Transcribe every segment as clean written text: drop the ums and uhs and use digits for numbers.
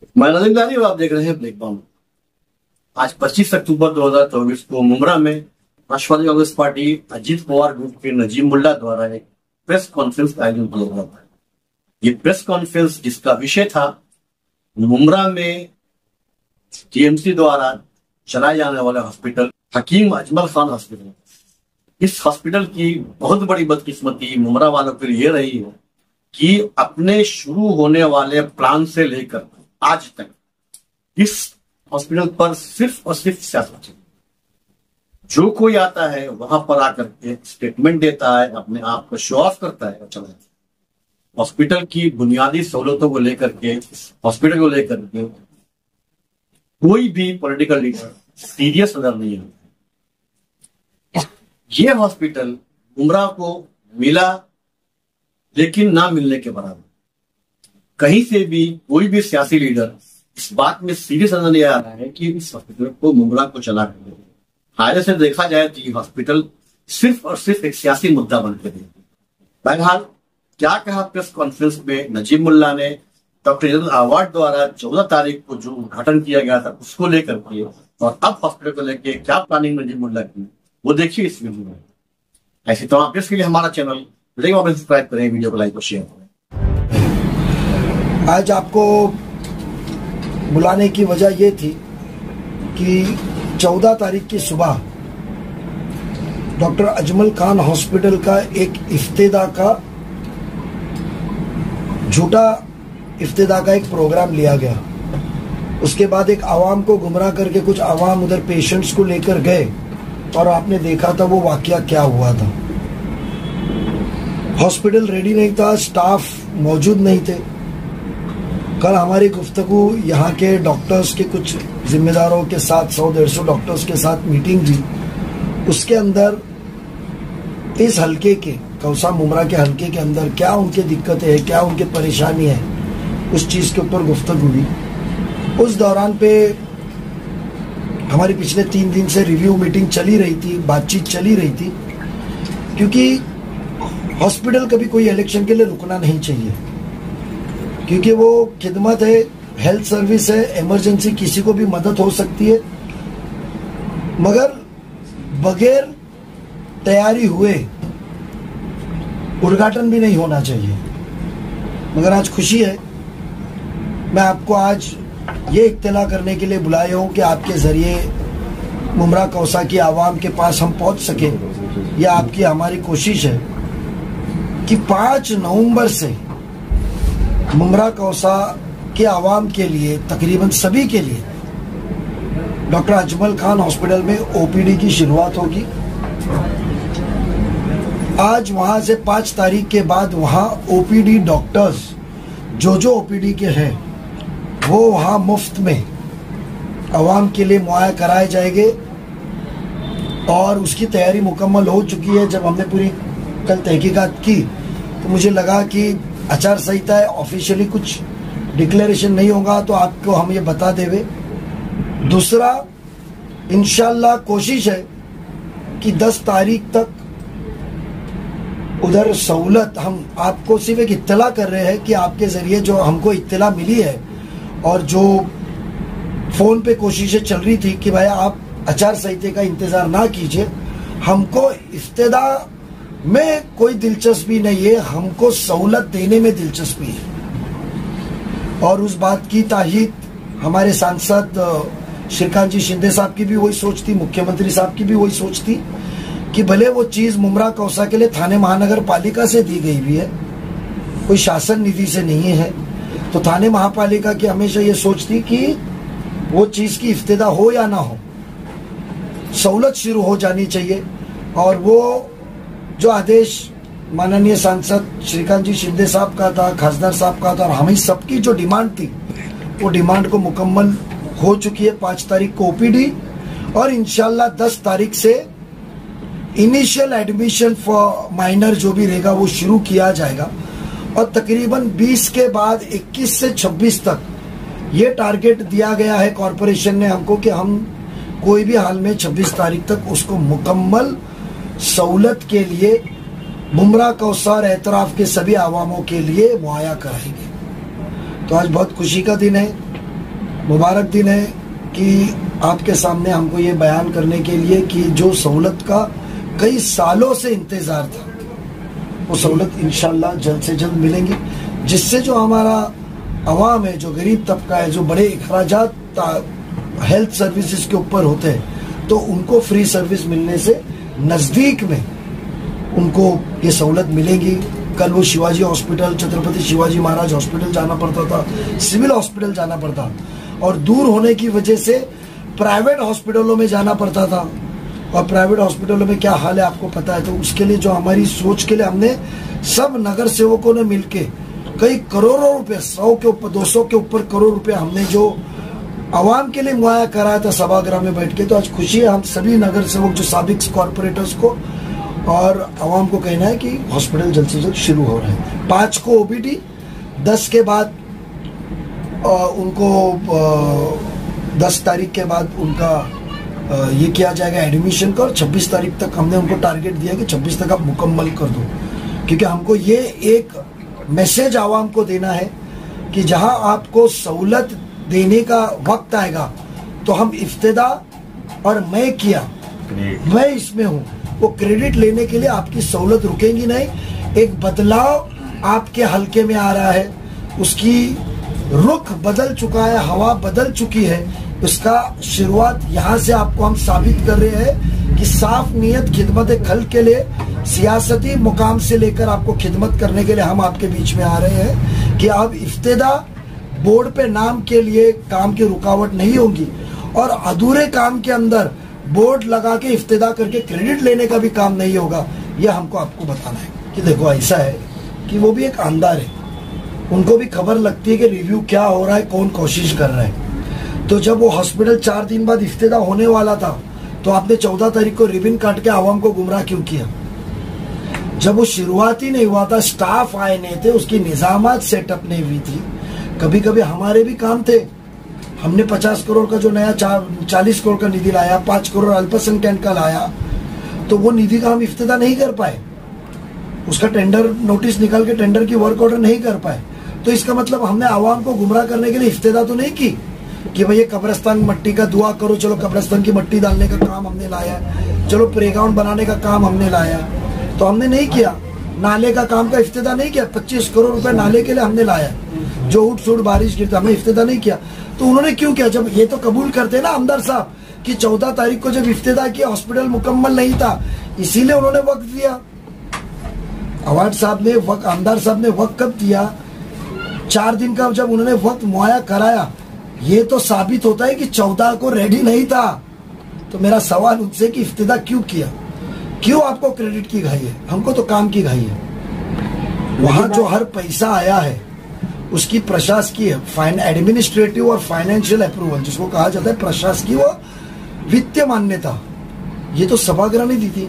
मैं नजरदारी और आप देख रहे हैं प्लेटफॉर्म। आज 25 अक्टूबर 2024 को मुमरा में राष्ट्रवादी कांग्रेस पार्टी अजीत पवार ग्रुप के नजीम मुल्ला द्वारा एक प्रेस कॉन्फ्रेंस का आयोजन किया गया था। ये प्रेस कॉन्फ्रेंस जिसका विषय था मुमरा में टीएमसी द्वारा चलाए जाने वाले हॉस्पिटल हकीम अजमल खान हॉस्पिटल। इस हॉस्पिटल की बहुत बड़ी बदकिस्मती मुमरा वालों के लिए रही है कि अपने शुरू होने वाले प्लान से लेकर आज तक इस हॉस्पिटल पर सिर्फ और सिर्फ सियासत चली। जो कोई आता है वहां पर आकर के स्टेटमेंट देता है, अपने आप को शो ऑफ करता है और चला जाता है। हॉस्पिटल की बुनियादी सहूलतों को लेकर के, हॉस्पिटल को लेकर के कोई भी पॉलिटिकल लीडर सीरियस नजर नहीं आता। ये हॉस्पिटल मुमरा को मिला लेकिन ना मिलने के बराबर। कहीं से भी कोई भी सियासी लीडर इस बात में सीरियस नजर नहीं आ रहा है कि इस हॉस्पिटल को मुमरा को चला कर दे। फायदे से देखा जाए तो ये हॉस्पिटल सिर्फ और सिर्फ एक सियासी मुद्दा बन के बहरहाल क्या कहा प्रेस कॉन्फ्रेंस में नजीम मुल्ला ने डॉक्टर जनरल अवार्ड द्वारा 14 तारीख को जो उद्घाटन किया गया था उसको लेकर के, और अब हॉस्पिटल को लेकर क्या प्लानिंग नजीम मुल्ला की, वो देखिए इस वीडियो में। ऐसी तमाम अपडेट्स के लिए हमारा चैनल सब्सक्राइब करें, वीडियो को लाइक और शेयर करें। आज आपको बुलाने की वजह ये थी कि 14 तारीख की सुबह डॉक्टर अजमल खान हॉस्पिटल का एक झूठा इफ्तिदा का एक प्रोग्राम लिया गया। उसके बाद एक आवाम को गुमराह करके कुछ आवाम उधर पेशेंट्स को लेकर गए और आपने देखा था वो वाकया क्या हुआ था। हॉस्पिटल रेडी नहीं था, स्टाफ मौजूद नहीं थे। कल हमारी गुफ्तगू यहाँ के डॉक्टर्स के कुछ जिम्मेदारों के साथ 100-150 डॉक्टर्स के साथ मीटिंग हुई। उसके अंदर इस हल्के के कौसा मुमरा के हल्के के अंदर क्या उनके दिक्कतें हैं, क्या उनके परेशानी है, उस चीज़ के ऊपर गुफ्तगू हुई। उस दौरान पे हमारी पिछले 3 दिन से रिव्यू मीटिंग चली रही थी, बातचीत चली रही थी, क्योंकि हॉस्पिटल कभी कोई इलेक्शन के लिए रुकना नहीं चाहिए, क्योंकि वो खिदमत है, हेल्थ सर्विस है, इमरजेंसी किसी को भी मदद हो सकती है, मगर बगैर तैयारी हुए उद्घाटन भी नहीं होना चाहिए। मगर आज खुशी है, मैं आपको आज ये इत्तला करने के लिए बुलाया हूँ कि आपके जरिए मुमरा कौसा की आवाम के पास हम पहुँच सके। यह आपकी हमारी कोशिश है कि 5 नवंबर से मुमरा कौसा के आवाम के लिए, तकरीबन सभी के लिए, डॉक्टर अजमल खान हॉस्पिटल में ओपीडी की शुरुआत होगी। आज वहां से 5 तारीख के बाद वहां ओपीडी डॉक्टर्स जो ओपीडी के हैं वो वहां मुफ्त में आवाम के लिए मुहैया कराए जाएंगे और उसकी तैयारी मुकम्मल हो चुकी है। जब हमने पूरी कल तहकीकात की तो मुझे लगा कि आचार संहिता है, ऑफिशियली कुछ डिक्लेरेशन नहीं होगा तो आपको हम ये बता देवे। दूसरा, इंशाल्लाह कोशिश है कि 10 तारीख तक उधर सहूलत, हम आपको सिर्फ एक इत्तला कर रहे हैं कि आपके जरिए जो हमको इत्तला मिली है और जो फोन पे कोशिशें चल रही थी कि भाई आप आचार संहिता का इंतजार ना कीजिए, हमको इफ्तिदा में कोई दिलचस्पी नहीं है, हमको सहूलत देने में दिलचस्पी है। और उस बात की ताहीद हमारे सांसद श्रीकांत जी शिंदे साहब की भी वही सोच थी, मुख्यमंत्री साहब की भी वही सोच थी कि भले वो चीज मुमरा कौसा के लिए थाने महानगर पालिका से दी गई भी है, कोई शासन निधि से नहीं है, तो थाने महापालिका की हमेशा ये सोच थी कि वो चीज की इफ्तिदा हो या ना हो, सहूलत शुरू हो जानी चाहिए। और वो जो आदेश माननीय सांसद श्रीकांत जी शिंदे साहब का था, खासदार साहब का था, और हमें सबकी जो डिमांड थी वो डिमांड को मुकम्मल हो चुकी है। 5 तारीख को ओपीडी और इंशाल्लाह 10 तारीख से इनिशियल एडमिशन फॉर माइनर जो भी रहेगा वो शुरू किया जाएगा। और तकरीबन 20 के बाद 21 से 26 तक ये टारगेट दिया गया है कॉरपोरेशन ने हमको कि हम कोई भी हाल में 26 तारीख तक उसको मुकम्मल सहूलत के लिए मुमरा कौसा और एतराफ के सभी आवामों के लिए मुहैया कराएंगे। तो आज बहुत खुशी का दिन है मुबारक दिन है कि आपके सामने हमको ये बयान करने के लिए कि जो सहूलत का कई सालों से इंतजार था, वो सहूलत इंशाल्लाह जल्द से जल्द मिलेंगी, जिससे जो हमारा अवाम है, जो गरीब तबका है, जो बड़े अखराजात हेल्थ सर्विसेज के ऊपर होते हैं, तो उनको फ्री सर्विस मिलने से नज़दीक में उनको ये सहूलत मिलेगी। कल वो शिवाजी हॉस्पिटल, छत्रपति शिवाजी महाराज हॉस्पिटल जाना पड़ता था, सिविल हॉस्पिटल जाना पड़ता, और दूर होने की वजह से प्राइवेट हॉस्पिटलों में जाना पड़ता था। और प्राइवेट हॉस्पिटलों में क्या हाल है आपको पता है। तो उसके लिए जो हमारी सोच के लिए हमने सब नगर सेवकों ने मिलके कई करोड़ों रुपए, 100 के ऊपर 200 के ऊपर करोड़ रुपए हमने जो आवाम के लिए मुहैया कराया था सभागृह में बैठ के। तो आज खुशी है हम सभी नगर सेवक, जो साबिक कॉर्पोरेटर्स को और आवाम को कहना है कि हॉस्पिटल जल्द से जल्द शुरू हो रहा है। 5 को ओपीडी, 10 के बाद उनको 10 तारीख के बाद उनका ये किया जाएगा एडमिशन का, और 26 तारीख तक हमने उनको टारगेट दिया कि 26 तक आप मुकम्मल कर दो, क्योंकि हमको ये एक मैसेज आवाम को देना है कि जहां आपको सहूलत देने का वक्त आएगा तो हम इफ्तिदा और मैं किया, मैं इसमें हूं, वो क्रेडिट लेने के लिए आपकी सहूलत रुकेंगी नहीं। एक बदलाव आपके हलके में आ रहा है, उसकी रुख बदल चुका है, हवा बदल चुकी है, उसका शुरुआत यहाँ से आपको हम साबित कर रहे हैं कि साफ नीयत खिदमत खल्क के लिए, सियासती मुकाम से लेकर आपको खिदमत करने के लिए हम आपके बीच में आ रहे हैं कि अब इफ्तिदा बोर्ड पे नाम के लिए काम की रुकावट नहीं होगी, और अधूरे काम के अंदर बोर्ड लगा के इफ्तिदा करके क्रेडिट लेने का भी काम नहीं होगा। यह हमको आपको बताना है कि देखो ऐसा है कि वो भी एक आमदार है, उनको भी खबर लगती है कि रिव्यू क्या हो रहा है, कौन कोशिश कर रहा है। तो जब वो हॉस्पिटल 4 दिन बाद इफ्तिदा होने वाला था, तो आपने 14 तारीख को रिबन काट के आवाम को गुमराह क्यों किया। जब वो शुरुआत ही नहीं हुआ था, स्टाफ आए नहीं थे, उसकी निजामत सेटअप नहीं हुई थी। कभी कभी हमारे भी काम थे, हमने 50 करोड़ का जो नया 40 करोड़ का निधि लाया, 5 करोड़ अल्पसंख्यक का लाया, तो वो निधि का हम इफ्तिदा नहीं कर पाए, उसका टेंडर नोटिस निकाल के टेंडर की वर्क ऑर्डर नहीं कर पाए। तो इसका मतलब हमने आवाम को गुमराह करने के लिए इफ्तिदा तो नहीं की कि भाई ये कब्रिस्तान मट्टी का दुआ करो, चलो कब्रिस्तान की मट्टी डालने का काम हमने लाया, चलो प्लेग्राउंड बनाने का काम हमने लाया, तो हमने नहीं किया। नाले का काम का इफ्तिदा नहीं किया, 25 करोड़ रुपए नाले के लिए हमने लाया, जो उठ सुट बारिश गिरता, हमने इफ्तिदा नहीं किया। तो उन्होंने क्यों किया, जब ये तो कबूल करते ना आमदार साहब कि 14 तारीख को जब इफ्तिदा किया हॉस्पिटल मुकम्मल नहीं था, इसीलिए उन्होंने वक्त दिया। अवार्ड साहब ने वक्त, आमदार साहब ने वक्त कब दिया, 4 दिन का जब उन्होंने वक्त मुहैया कराया, ये तो साबित होता है कि 14 को रेडी नहीं था। तो मेरा सवाल उनसे कि इफ्तिदा क्यों किया, क्यों आपको क्रेडिट की घाई है, हमको तो काम की घाई है। वहां जो हर पैसा आया है उसकी प्रशासकीय, एडमिनिस्ट्रेटिव और फाइनेंशियल अप्रूवल, जिसको कहा जाता है प्रशासकीय व वित्तीय मान्यता, ये तो सभागृह ने दी थी।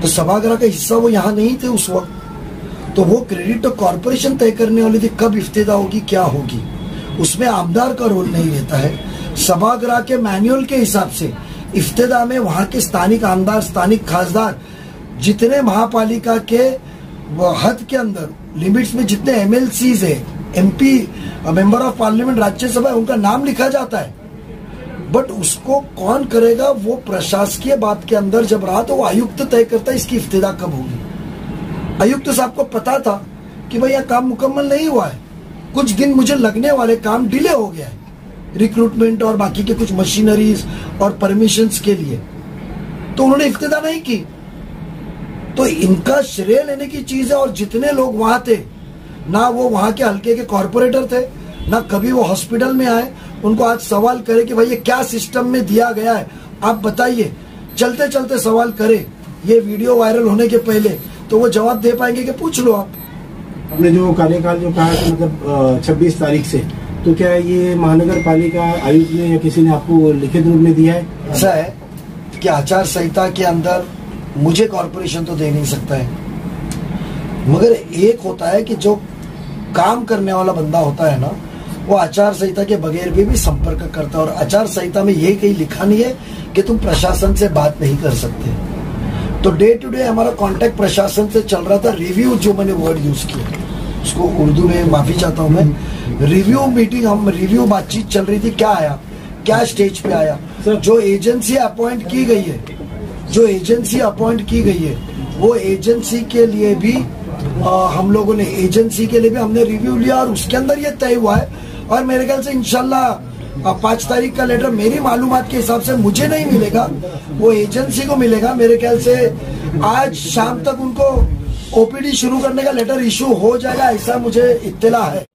तो सभागृह का हिस्सा वो यहाँ नहीं थे उस वक्त, तो वो क्रेडिट तो कॉर्पोरेशन तय करने वाली थी कब इफ्तिदा होगी, क्या होगी, उसमें आमदार का रोल नहीं रहता है। सभागृह के मैनुअल के हिसाब से इफ्तिदा में वहां के स्थानिक आमदार, स्थानिक खासदार, जितने महापालिका के हद के अंदर लिमिट्स में जितने एमएलसीज है, MP, member of parliament, Rajya Sabha, उनका नाम लिखा जाता है। बट उसको कौन करेगा, वो प्रशासकीय बात के अंदर जब रहा तो वो आयुक्त तय करता है इसकी इफ्तिदा कब होगी। आयुक्त साहब को पता था कि भाई यह काम मुकम्मल नहीं हुआ है, कुछ दिन मुझे लगने वाले, काम डिले हो गया है, रिक्रूटमेंट और बाकी के कुछ मशीनरीज और परमिशंस के लिए, तो उन्होंने इफ्तिदा नहीं की। तो इनका श्रेय लेने की चीज है। और जितने लोग वहां थे, ना वो वहां के हल्के के कॉर्पोरेटर थे, ना कभी वो हॉस्पिटल में आए, उनको आज सवाल करे कि भाई ये क्या सिस्टम में दिया गया है, आप बताइए, चलते चलते सवाल करे, ये वीडियो वायरल होने के पहले, तो वो जवाब दे पाएंगे कि पूछ लो आप। आपने जो कार्यकाल जो कहा था, मतलब 26 तारीख से, तो क्या ये महानगर पालिका आयुक्त ने या किसी ने आपको लिखित रूप में दिया है? ऐसा है कि आचार संहिता के अंदर मुझे कॉर्पोरेशन तो दे नहीं सकता है, मगर एक होता है कि जो काम करने वाला बंदा होता है ना, वो आचार संहिता के बगैर भी संपर्क करता है। और आचार संहिता में ये कहीं लिखा नहीं है कि तुम प्रशासन से बात नहीं कर सकते। तो डे टू डे हमारा कांटेक्ट प्रशासन से चल रहा था। रिव्यू जो मैंने वर्ड यूज किया, उसको उर्दू में माफी चाहता हूँ मैं। रिव्यू मीटिंग, हम रिव्यू बातचीत चल रही थी, क्या आया, क्या स्टेज पे आया। जो एजेंसी अपॉइंट की गई है, जो एजेंसी अपॉइंट की गई है, वो एजेंसी के लिए भी हम लोगों ने, एजेंसी के लिए भी हमने रिव्यू लिया और उसके अंदर ये तय हुआ है। और मेरे ख्याल से इंशाल्लाह 5 तारीख का लेटर मेरी मालूमात के हिसाब से मुझे नहीं मिलेगा, वो एजेंसी को मिलेगा। मेरे ख्याल से आज शाम तक उनको ओपीडी शुरू करने का लेटर इशू हो जाएगा, ऐसा मुझे इत्तला है।